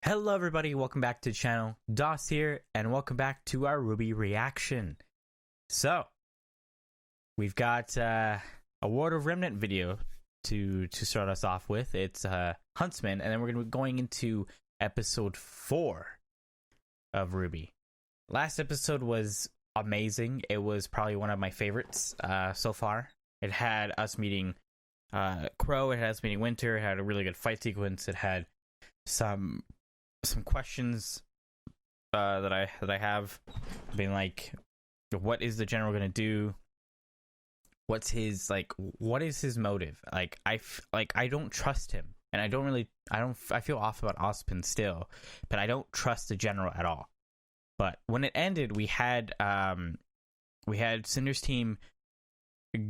Hello everybody, welcome back to the channel. DOS here, and welcome back to our RWBY reaction. So, we've got a WoR of Remnant video to start us off with. It's Huntsman, and then we're going to be going into episode 4 of RWBY. Last episode was amazing. It was probably one of my favorites so far. It had us meeting Crow, it had us meeting Winter, it had a really good fight sequence, it had some questions that I have, being like, what is the general gonna do? What is his motive? I don't trust him, and I feel off about Huntsman still, but I don't trust the general at all. But when it ended, we had Cinder's team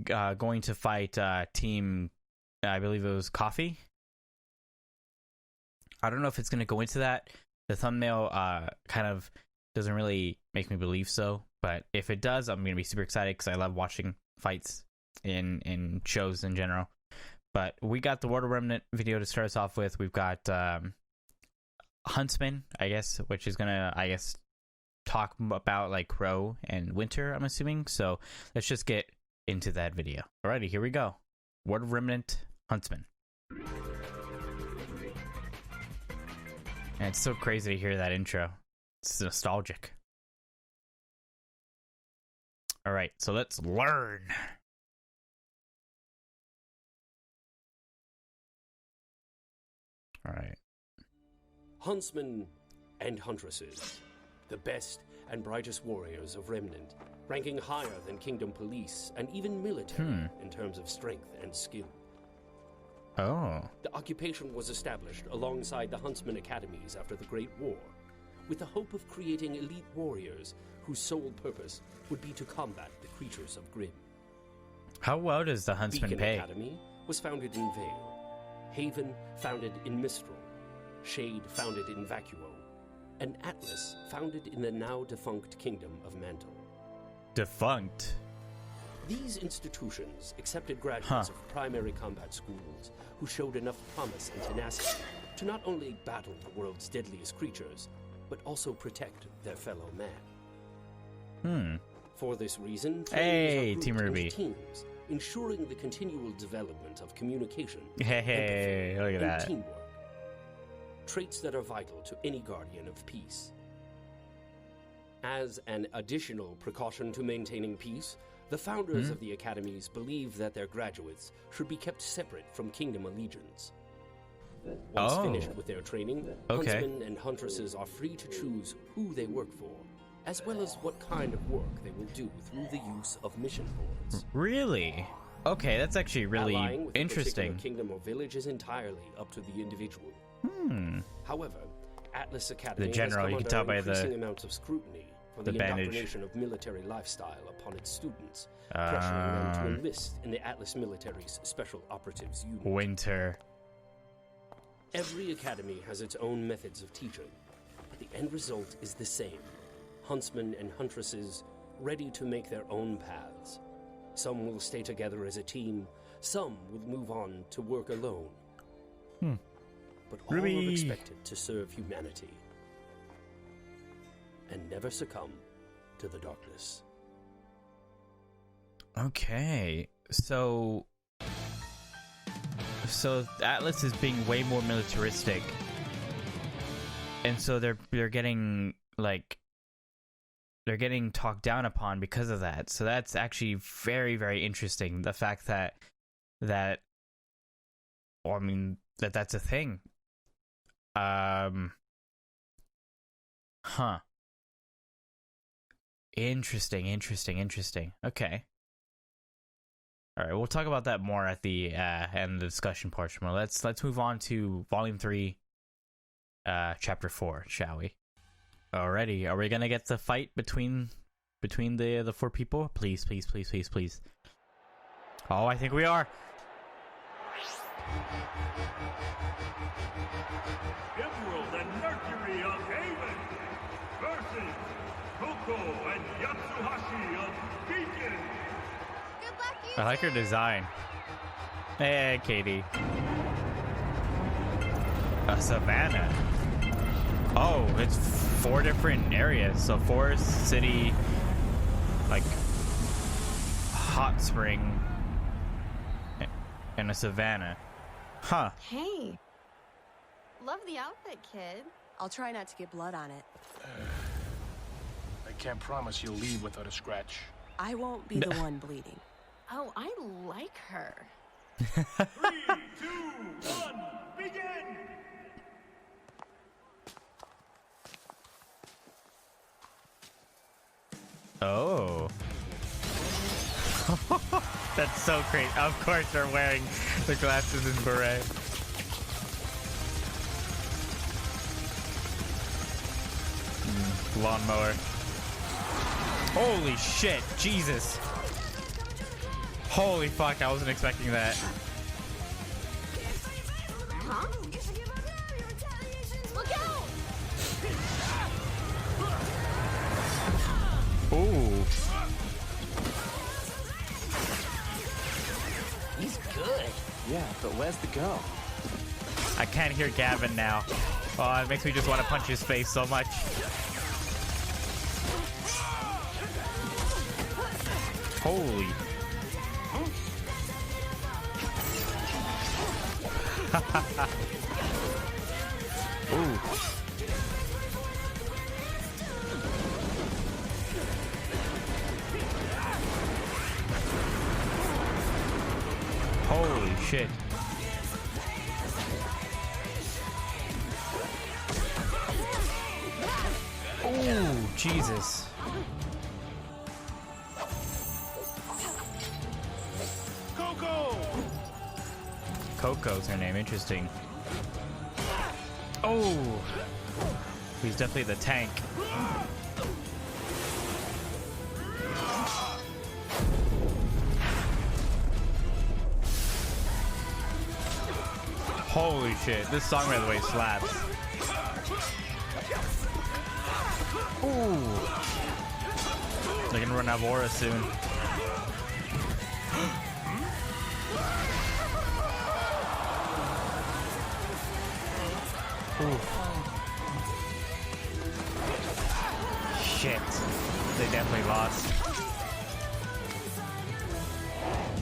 going to fight team, I believe it was Coffee. I don't know if it's going to go into that. The thumbnail kind of doesn't really make me believe so. But if it does, I'm going to be super excited because I love watching fights in shows in general. But we got the WoR of Remnant video to start us off with. We've got Huntsman, I guess, which is going to, talk about like Crow and Winter, I'm assuming. So let's just get into that video. Alrighty, here we go. WoR of Remnant, Huntsman. And it's so crazy to hear that intro. It's nostalgic. Alright, so let's learn. Alright. Huntsmen and Huntresses, the best and brightest warriors of Remnant, ranking higher than Kingdom Police and even military in terms of strength and skill. Oh. The occupation was established alongside the Huntsman academies after the Great War, with the hope of creating elite warriors whose sole purpose would be to combat the creatures of Grimm. How well does the Huntsman Beacon pay? Academy was founded in Vale, Haven founded in Mistral, Shade founded in Vacuo, and Atlas founded in the now defunct Kingdom of Mantle. Defunct? These institutions accepted graduates of primary combat schools who showed enough promise and tenacity to not only battle the world's deadliest creatures, but also protect their fellow man. For this reason, hey, are Team grouped RWBY. into teams, ensuring the continual development of communication, Hey, look at and that. teamwork. Traits that are vital to any guardian of peace. As an additional precaution to maintaining peace, the founders of the academies believe that their graduates should be kept separate from Kingdom allegiance. Once finished with their training, Huntsmen and Huntresses are free to choose who they work for, as well as what kind of work they will do through the use of mission boards. Really? Okay, that's actually really Allying with interesting. A particular kingdom or village is entirely up to the individual. However, Atlas Academy The general, has come you can under tell by increasing amounts of scrutiny for the bandage. indoctrination of military lifestyle upon its students, pressuring them to enlist in the Atlas military's Special Operatives Unit. Winter. Every academy has its own methods of teaching, but the end result is the same. Huntsmen and Huntresses ready to make their own paths. Some will stay together as a team, some will move on to work alone. But all are expected to serve humanity and never succumb to the darkness. Okay, so Atlas is being way more militaristic, and so they're getting talked down upon because of that. So that's actually very, very interesting. The fact that that's a thing. Interesting. Okay. All right, we'll talk about that more at the end of the discussion portion. Well, let's move on to Volume 3, Chapter 4, shall we? Alrighty, are we gonna get the fight between the four people? Please. Oh, I think we are. Emerald and Mercury of Haven versus Koko and Yatsuhashi of Beacon. Good luck, you I like her design. Hey, Katie. A savannah. Oh, it's 4 different areas. So forest, city, like hot spring, and a savanna. Huh. Hey. Love the outfit, kid. I'll try not to get blood on it. I can't promise you'll leave without a scratch. I won't be the one bleeding. Oh, I like her. 3, 2, 1, begin! Oh. That's so great. Of course they're wearing the glasses and beret. Lawnmower. Holy shit. Jesus. Holy fuck. I wasn't expecting that. Huh? Look out! Ooh. He's good. Yeah, but where's the girl? I can't hear Gavin now. Oh, it makes me just want to punch his face so much. Holy. Ooh. Holy shit. Ooh, Jesus. Coco! Coco's her name, interesting. Oh! He's definitely the tank. Holy shit, this song, by the way, slaps. Ooh. They're gonna run out of aura soon. Ooh. Shit. They definitely lost.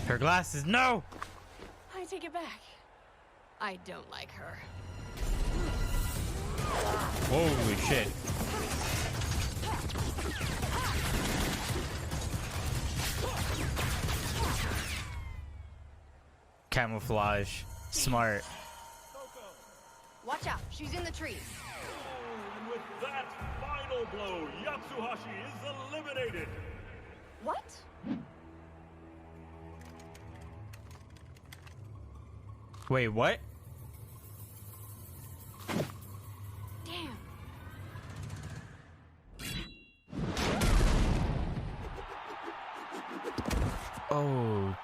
Her glasses, no! I take it back. I don't like her. Holy shit. Camouflage. Smart. Watch out, she's in the trees. And with that final blow, Yatsuhashi is eliminated. What? Wait, what? Damn. Oh.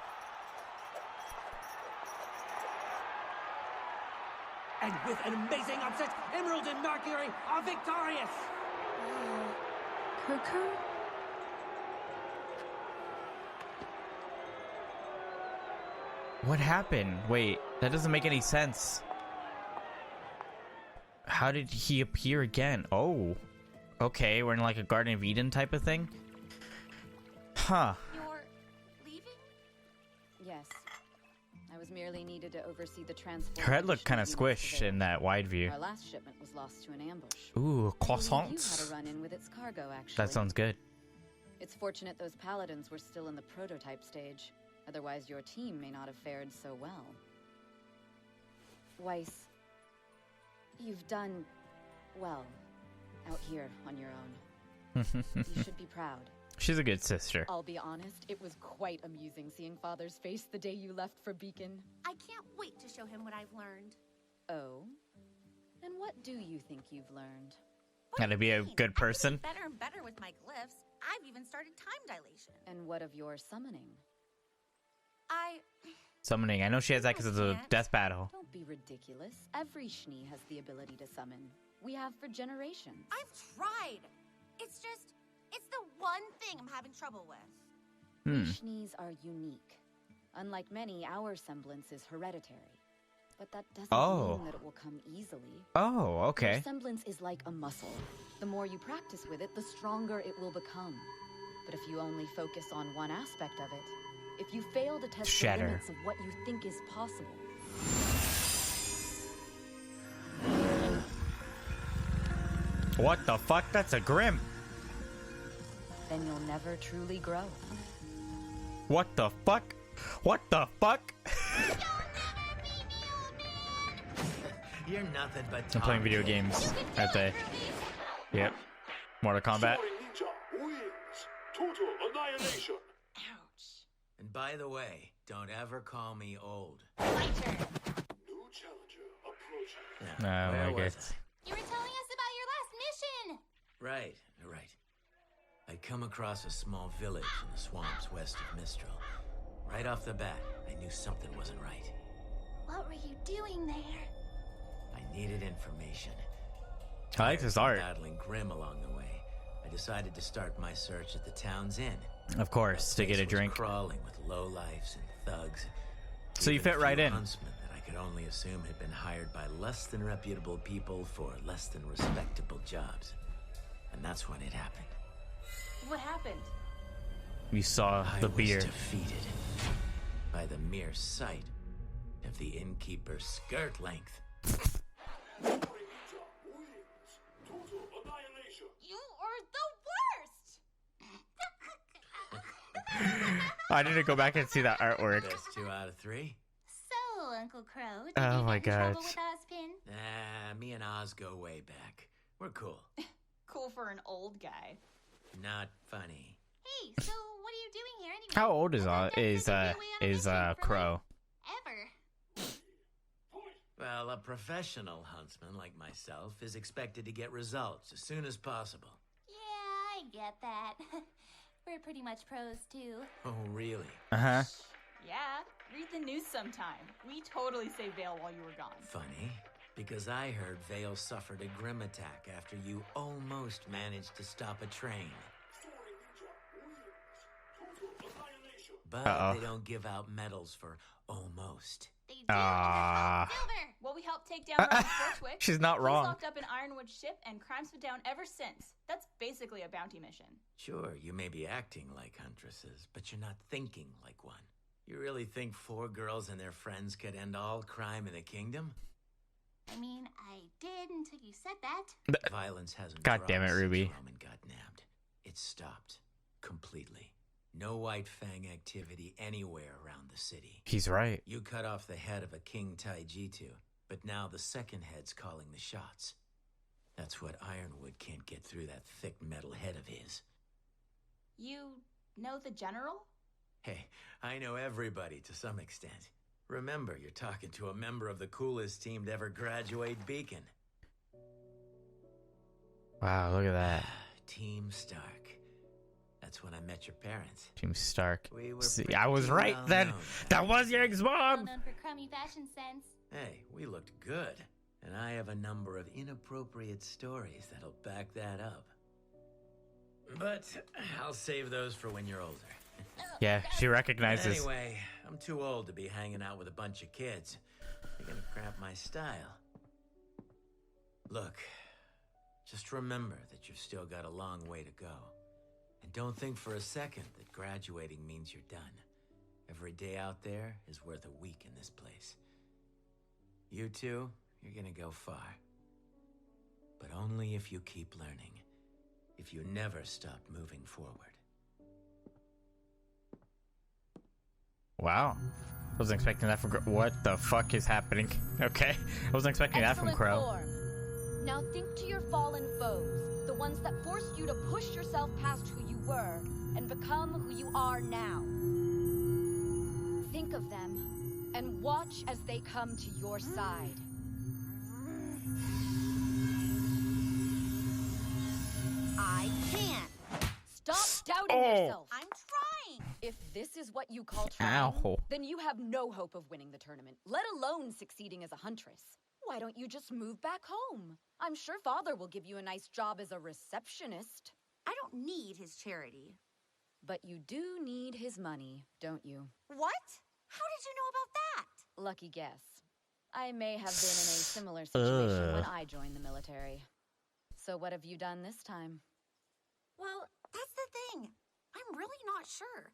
And with an amazing upset, Emerald and Mercury are victorious! Coco? What happened? Wait, that doesn't make any sense. How did he appear again? Oh. Okay, we're in like a Garden of Eden type of thing. Huh. You're leaving? Yes. I was merely needed to oversee the transport. Her head looked kind of of additional squished units in that wide view. Our last shipment was lost to an ambush. Ooh, I believe croissants. You had a run-in with its cargo, actually. That sounds good. It's fortunate those paladins were still in the prototype stage. Otherwise, your team may not have fared so well. Weiss, you've done well out here on your own. You should be proud. She's a good sister. I'll be honest, it was quite amusing seeing Father's face the day you left for Beacon. I can't wait to show him what I've learned. Oh? And what do you think you've learned? What How do to you be a mean? good I'm getting person. better and better with my glyphs. I've even started time dilation. And what of your summoning? Summoning. I know she has that because of the death battle. Don't be ridiculous. Every Schnee has the ability to summon. We have for generations. I've tried. It's just, it's the one thing I'm having trouble with. Hmm. We Schnees are unique. Unlike many, our semblance is hereditary. but that doesn't Oh. mean that it will come easily. Oh, okay. Your semblance is like a muscle. The more you practice with it, the stronger it will become. But if you only focus on one aspect of it, if you fail to test Shatter. the limits of what you think is possible, What the fuck? That's a Grim. then you'll never truly grow. What the fuck? What the fuck? You're nothing but I'm playing video talk. games at the. Yep. Mortal Kombat. Soaring Ninja wins. Total annihilation. Ouch. And by the way, don't ever call me old. My turn. New challenger approaching. Now, Oh where my was God. You were telling us about your last mission. I? Right. I'd come across a small village in the swamps west of Mistral. Right off the bat, I knew something wasn't right. What were you doing there? I needed information. I like this art. Battling Grim along the way, I decided to start my search at the town's inn. Of course, to That get a place was drink. crawling with lowlifes and thugs. So you Even a fit right few in. Huntsmen that I could only assume had been hired by less than reputable people for less than respectable jobs. And that's when it happened. What happened? We saw I the was beer. defeated by the mere sight of the innkeeper's skirt length. Soaring Ninja wins. Total annihilation. You are the worst. I need to go back and see that artwork. Best 2 out of 3. So, Uncle Crow, did Oh you my get in trouble gosh. with Ozpin? Nah, me and Oz go way back. We're cool. Cool for an old guy. Not funny. Hey, so what are you doing here anyway? How old is I thought Dad is said you'd be away on a mission for, Crow? like, ever. Well, a professional huntsman like myself is expected to get results as soon as possible. Yeah, I get that. We're pretty much pros too. Oh, really? Uh-huh. Yeah, read the news sometime. We totally saved Vale while you were gone. Funny, because I heard Vale suffered a Grim attack after you almost managed to stop a train. Soaring Ninja wins. Total annihilation. But Uh-oh. they don't give out medals for almost. They do Ah. because Silver. Well, we helped take down Ron Torchwick. She's not He's wrong. locked up in Ironwood ship, and crime's been down ever since. That's basically a bounty mission. Sure, you may be acting like huntresses, but you're not thinking like one. You really think 4 girls and their friends could end all crime in the kingdom? I mean, I did until you said that. Violence hasn't God dropped damn it, since Ruby. Roman got nabbed. It stopped. Completely. No White Fang activity anywhere around the city. He's right. You cut off the head of a King Taijitu, but now the second head's calling the shots. That's what Ironwood can't get through that thick metal head of his. You know the general? Hey, I know everybody to some extent. Remember, you're talking to a member of the coolest team to ever graduate Beacon. Wow, look at that. Team Stark. That's when I met your parents. Team Stark. We were See, pretty I was right well then. known. That was your Well ex-mom. known for crummy fashion sense. Hey, we looked good. And I have a number of inappropriate stories that'll back that up. But I'll save those for when you're older. Yeah, she recognizes. Anyway, I'm too old to be hanging out with a bunch of kids. They're gonna cramp my style. Look, just remember that you've still got a long way to go. And don't think for a second that graduating means you're done. Every day out there is worth a week in this place. You two, you're gonna go far. But only if you keep learning. If you never stop moving forward. Wow. I wasn't expecting that from What the fuck is happening? Okay. I wasn't expecting that from Excellent Crow. form. Now think to your fallen foes, the ones that forced you to push yourself past who you were and become who you are now. Think of them and watch as they come to your side. I can't. Stop doubting Oh. yourself. I'm trying. If this is what you call trying, Ow. then you have no hope of winning the tournament, let alone succeeding as a huntress. Why don't you just move back home? I'm sure Father will give you a nice job as a receptionist. I don't need his charity. But you do need his money, don't you? What? How did you know about that? Lucky guess. I may have been in a similar situation when I joined the military. So what have you done this time? Well, that's the thing. I'm really not sure.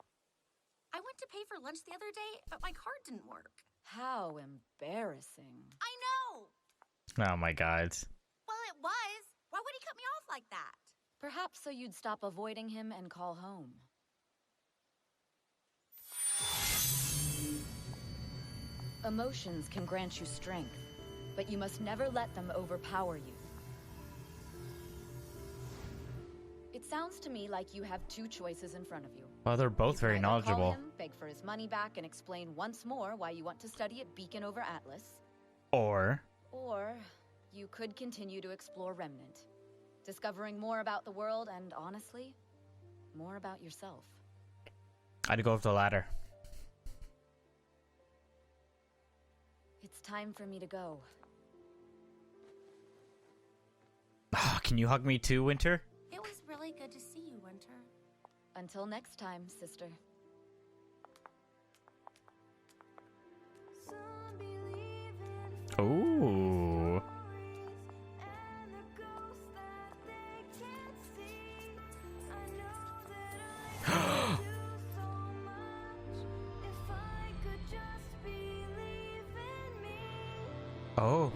I went to pay for lunch the other day, but my card didn't work. How embarrassing. I know! Oh my god. Well, it was. Why would he cut me off like that? Perhaps so you'd stop avoiding him and call home. Emotions can grant you strength, but you must never let them overpower you. It sounds to me like you have two choices in front of you. Well, they're both very knowledgeable. Call him, beg for his money back, and explain once more why you want to study at Beacon over Atlas. Or you could continue to explore Remnant, discovering more about the world and, honestly, more about yourself. I'd go with the latter. It's time for me to go. Can you hug me too, Winter? It was really good to see you, Winter. Until next time, sister. Ooh. Oh.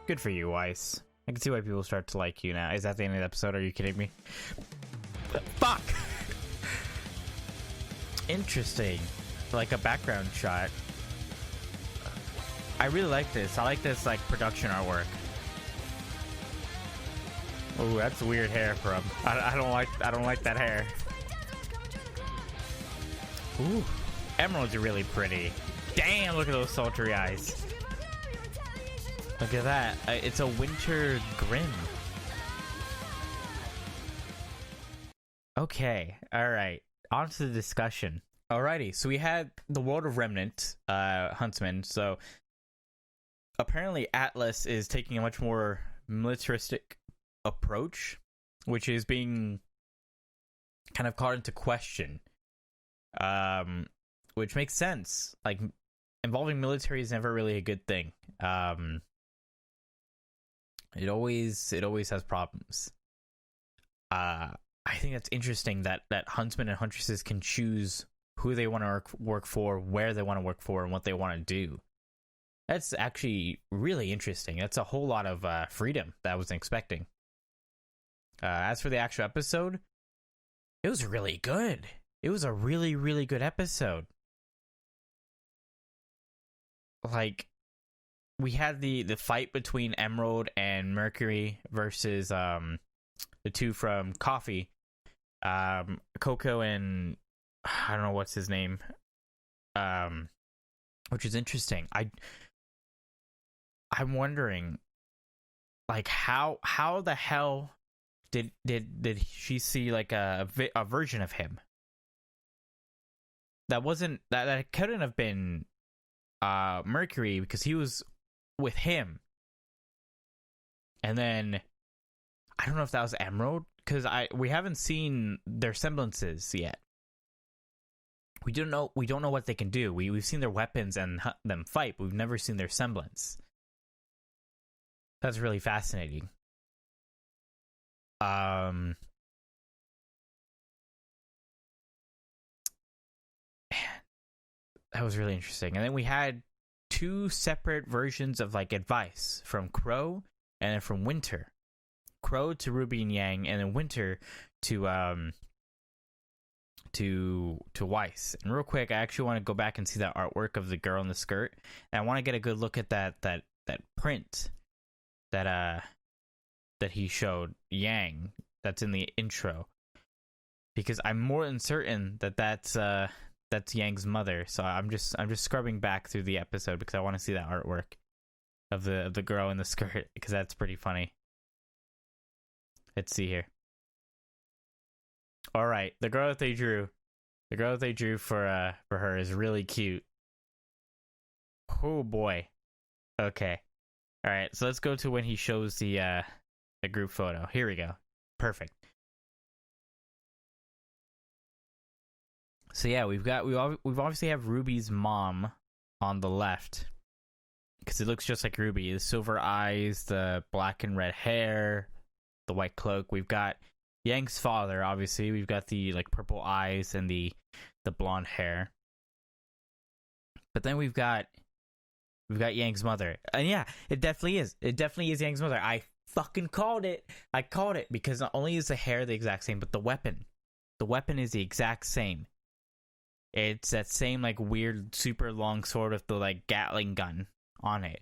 Good for you, Weiss. I can see why people start to like you now. Is that the end of the episode? Are you kidding me? Fuck! Interesting. Like a background shot. I really like this. I like this, like, production artwork. Ooh, that's weird hair from. I don't like that hair. Ooh, emeralds are really pretty. Damn, look at those sultry eyes. Look at that. It's a winter grin. Okay, alright. On to the discussion. Alrighty, so we had the world of Remnant, Huntsman. So apparently Atlas is taking a much more militaristic approach, which is being kind of called into question. Which makes sense. Like, involving military is never really a good thing. It always has problems. I think that's interesting that huntsmen and huntresses can choose who they want to work for, where they want to work for, and what they want to do. That's actually really interesting. That's a whole lot of freedom that I wasn't expecting. As for the actual episode, it was really good. It was a really, really good episode. Like, we had the fight between Emerald and Mercury versus the two from Coffee. Coco and I don't know what's his name. Which is interesting. I'm wondering, like, how the hell did she see like a version of him that wasn't that couldn't have been Mercury, because he was with him, and then I don't know if that was Emerald, because we haven't seen their semblances yet. We don't know what they can do. We've seen their weapons and them fight, but we've never seen their semblance. That's really fascinating. Man, that was really interesting. And then we had two separate versions of like advice from Crow and then from Winter. Crow to Ruby and Yang, and then Winter to Weiss. And real quick, I actually want to go back and see that artwork of the girl in the skirt, and I want to get a good look at that print that he showed Yang, that's in the intro, because I'm more than certain that that's Yang's mother. So I'm just scrubbing back through the episode because I want to see that artwork of the girl in the skirt, because that's pretty funny. Let's see here. All right, the girl that they drew for her is really cute. Oh boy. Okay. All right. So let's go to when he shows the group photo. Here we go. Perfect. So yeah, we've obviously have Ruby's mom on the left because it looks just like Ruby. The silver eyes, the black and red hair, the white cloak. We've got Yang's father. Obviously, we've got the like purple eyes and the blonde hair. But then we've got Yang's mother, and yeah, it definitely is. It definitely is Yang's mother. I fucking called it. I called it because not only is the hair the exact same, but the weapon is the exact same. It's that same like weird super long sword with the like Gatling gun on it.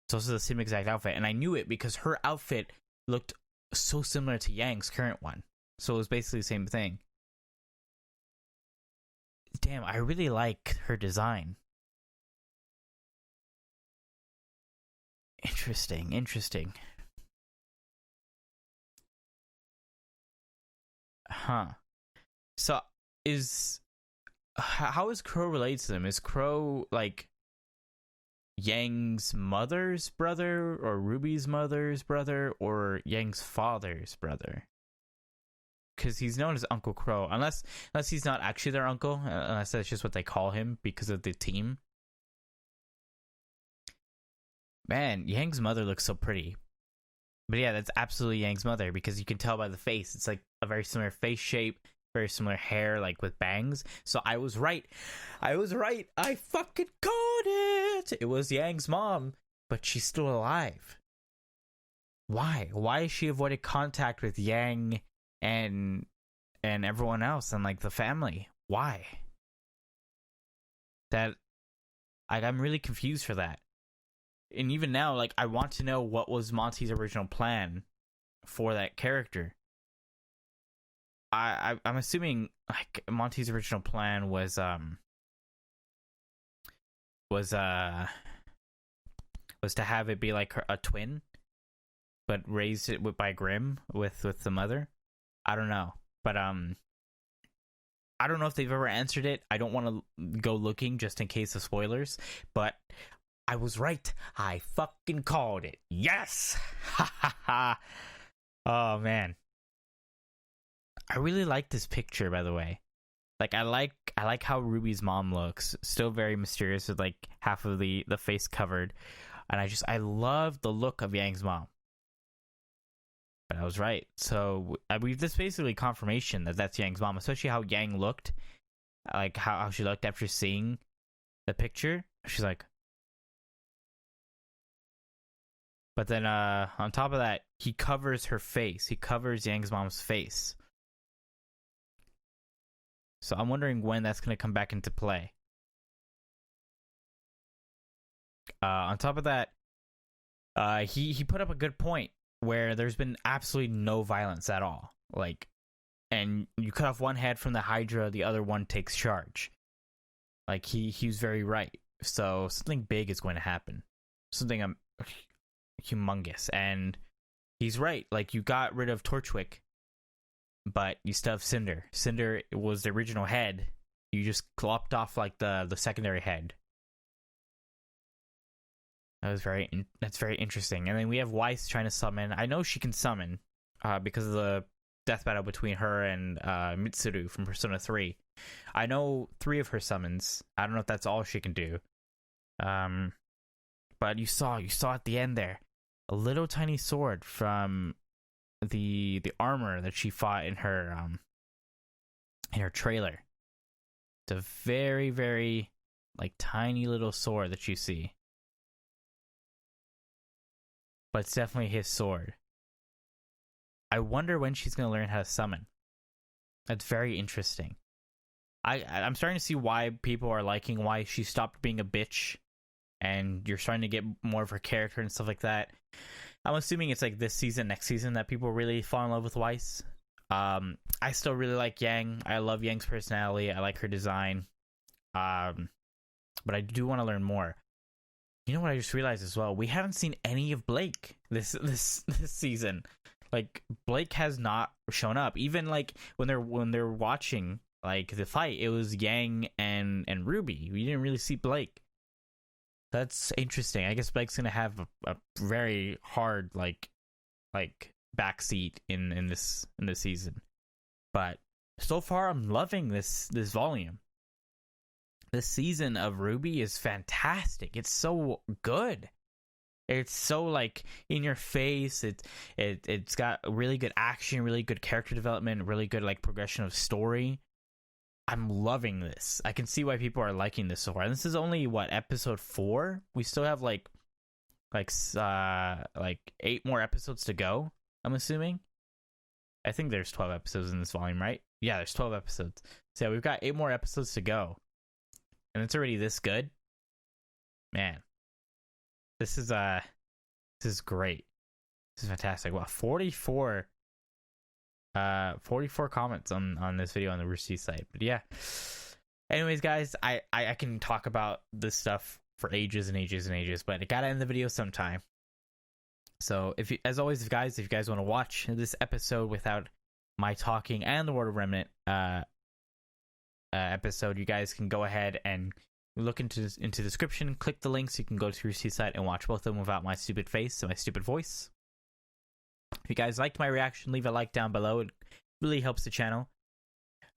It's also the same exact outfit, and I knew it because her outfit looked so similar to Yang's current one. So it was basically the same thing. Damn, I really like her design. Interesting. Huh. So how is Crow related to them? Is Crow like Yang's mother's brother or Ruby's mother's brother or Yang's father's brother? Because he's known as Uncle Crow, unless he's not actually their uncle, unless that's just what they call him because of the team. Man, Yang's mother looks so pretty. But yeah, that's absolutely Yang's mother because you can tell by the face. It's like a very similar face shape, very similar hair, like with bangs. So I was right. I fucking called it. It was Yang's mom, but she's still alive. Why? Why has she avoided contact with Yang and everyone else and like the family? Why? I'm really confused for that. And even now, like, I want to know what was Monty's original plan for that character. I'm assuming like Monty's original plan was to have it be like a twin, but raised it by Grimm with the mother. I don't know, but I don't know if they've ever answered it. I don't want to go looking just in case of spoilers, but I was right. I fucking called it. Yes! Ha ha ha. Oh, man. I really like this picture, by the way. Like, I like how Ruby's mom looks. Still very mysterious with, like, half of the face covered. And I love the look of Yang's mom. But I was right. So, this basically confirmation that that's Yang's mom. Especially how Yang looked. Like, how she looked after seeing the picture. She's like... But then on top of that, he covers her face. He covers Yang's mom's face. So I'm wondering when that's going to come back into play. On top of that, he put up a good point where there's been absolutely no violence at all. Like, and you cut off one head from the Hydra, the other one takes charge. Like, he was very right. So something big is going to happen. Something humongous. And he's right. Like, you got rid of Torchwick, but you still have Cinder. Cinder was the original head. You just lopped off like the secondary head. That's very interesting. And then we have Weiss trying to summon. I know she can summon because of the death battle between her and Mitsuru from Persona 3. I know 3 of her summons. I don't know if that's all she can do. But you saw at the end there a little tiny sword from the armor that she fought in her trailer. It's a very, very like tiny little sword that you see. But it's definitely his sword. I wonder when she's going to learn how to summon. That's very interesting. I'm starting to see why people are liking why she stopped being a bitch, and you're starting to get more of her character and stuff like that. I'm assuming it's like this season, next season, that people really fall in love with Weiss. I still really like Yang. I love Yang's personality. I like her design. But I do want to learn more. You know what I just realized as well? We haven't seen any of Blake this season. Like, Blake has not shown up. Even like when they're watching like the fight, it was Yang and RWBY. We didn't really see Blake. That's interesting. I guess Blake's gonna have a very hard like backseat in this season. But so far, I'm loving this volume. This season of RWBY is fantastic. It's so good. It's so like in your face. It's got really good action, really good character development, really good like progression of story. I'm loving this. I can see why people are liking this so far. And this is only what, episode 4? We still have like 8 more episodes to go, I'm assuming. I think there's 12 episodes in this volume, right? Yeah, there's 12 episodes. So yeah, we've got 8 more episodes to go. And it's already this good. Man. This is great. This is fantastic. Wow, 44 comments on this video on the RWBY site. But yeah. Anyways, guys, I can talk about this stuff for ages and ages and ages, but I gotta end the video sometime. So if you guys want to watch this episode without my talking and the WoR Remnant episode, you guys can go ahead and look into the description, click the links. You can go to your RWBY site and watch both of them without my stupid face and my stupid voice. If you guys liked my reaction, leave a like down below. It really helps the channel.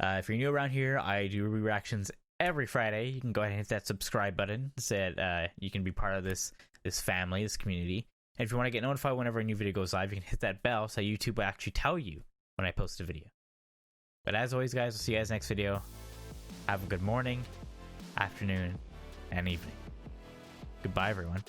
If you're new around here, I do RWBY reactions every Friday. You can go ahead and hit that subscribe button so that you can be part of this family, this community. And if you want to get notified whenever a new video goes live, you can hit that bell so YouTube will actually tell you when I post a video. But as always, guys, I'll see you guys next video. Have a good morning, afternoon, and evening. Goodbye, everyone.